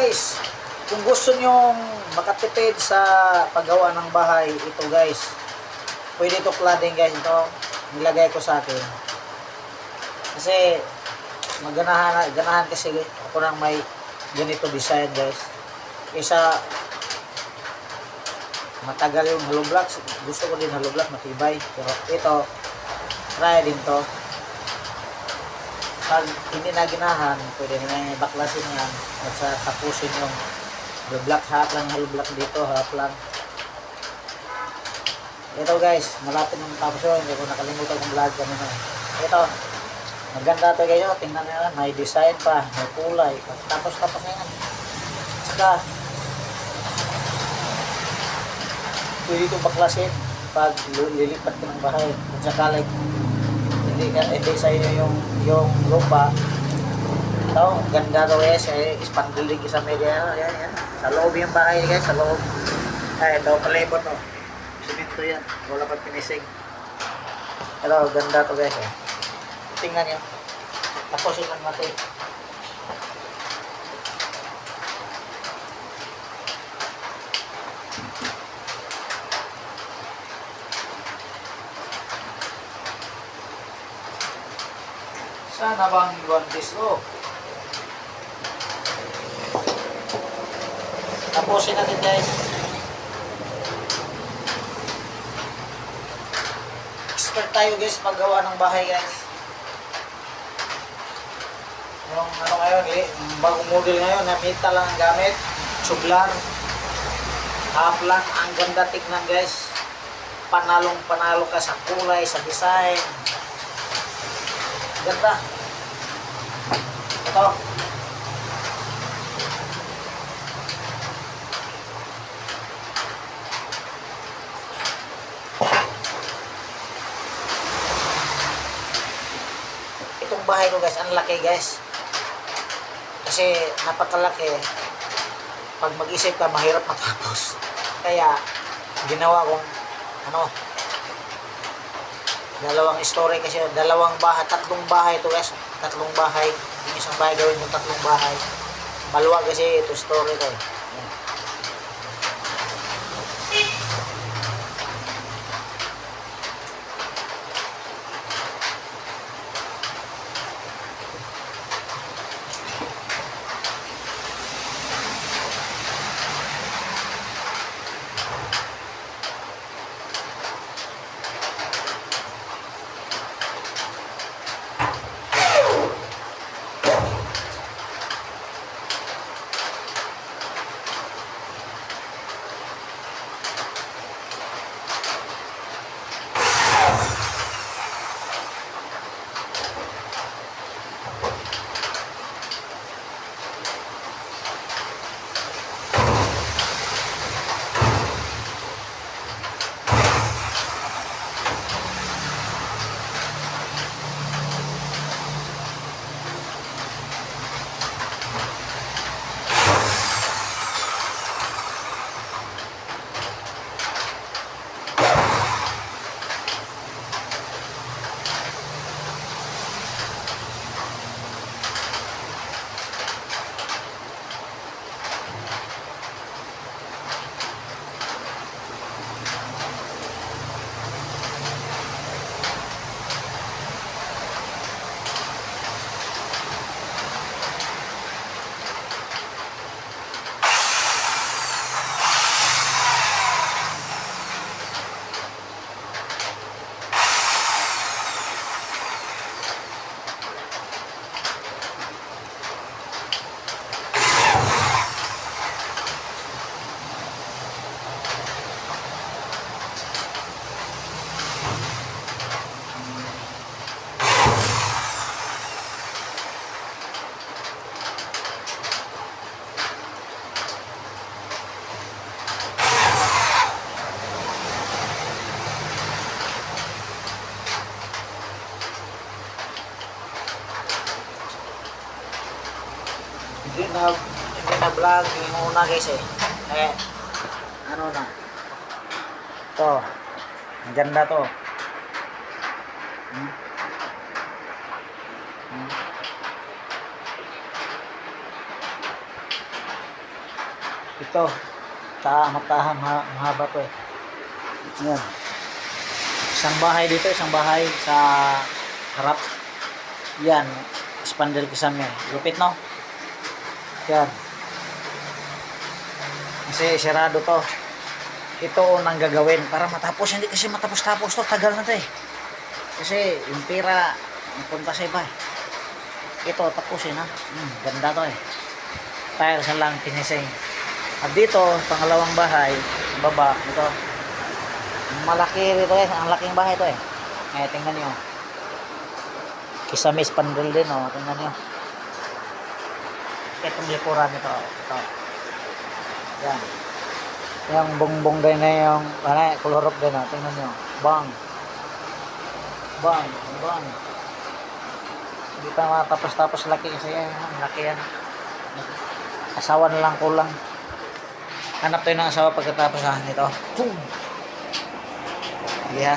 guys, kung gusto nyong makatipid sa paggawa ng bahay, ito guys, pwede ito cladding guys. Ito nilagay ko sa akin kasi ganahan kasi ako nang may ganito design guys, isa matagal yung hollow blocks. Gusto ko din hollow block matibay, pero ito try din to. Pag hindi na ginahan, pwede na baklasin yan at sa tapusin yung hollow block. Half lang hollow block dito, half lang. Ito guys, malapit ng tapos yun. Hindi ko nakalimutan kong vlog kanina. Ito, maganda to guys. Tingnan nyo yan, may design pa, may kulay. Tapos na yan. Saka pwede itong baklasin pag lilipat ka ng bahay. At saka like hindi sa inyo yung lupa. Ito, ganda to guys. Ispandilig sa media. Yan. Sa loob yung bahay guys, sa loob. Ay, ito palibot to. Simento yan, wala pang pinisig. Ito, ganda to guys. Tingnan nyo. Tapos yun lang natin. Sana bang iwan this off? Tapusin natin guys. Expert tayo guys paggawa ng bahay guys. Yung ano ngayon, bagong model ngayon na metal lang ang gamit, sublar, half lang. Ang ganda tignan guys. Panalo ka sa kulay, sa design. Ganda. Ito. Itong bahay ko guys, ang laki guys. Kasi napakalaki. Pag mag-isip ka, mahirap matapos. Kaya ginawa kong dalawang story kasi tatlong bahay ito guys. Tatlong bahay. Yung isang bahay gawin yung tatlong bahay. Maluwag kasi ito story ko. Hindi na vlog yung una guys ano na to, ang ganda to. Ito, mahaba to eh. Yan. Isang bahay dito, isang bahay sa harap. Yan, spandrel kisame. Lupit no? Yan. Kasi sirado to. Ito unang gagawin para matapos. Hindi kasi matapos-tapos to. Tagal na to eh. Kasi yung pira napunta sa iba eh. Ito tapusin ha. Ganda to eh. Tiles na lang tinising. At dito, pangalawang bahay, baba, ito. Malaki rito eh. Ang laking bahay to eh. Eh, tingnan nyo. Kisame spandrel din oh. Tingnan nyo. Itong likuran ito. Ito. Yan. Yung bongbong din na yung kulorok din oh. Tingnan nyo. Bang. Bang. Bang. Hindi pa matapos-tapos laki kasi yan. Laki yan. Asawa na lang kulang. Hanap tayo ng asawa pagkatapos ha. Ito. Boom. Hindi ha.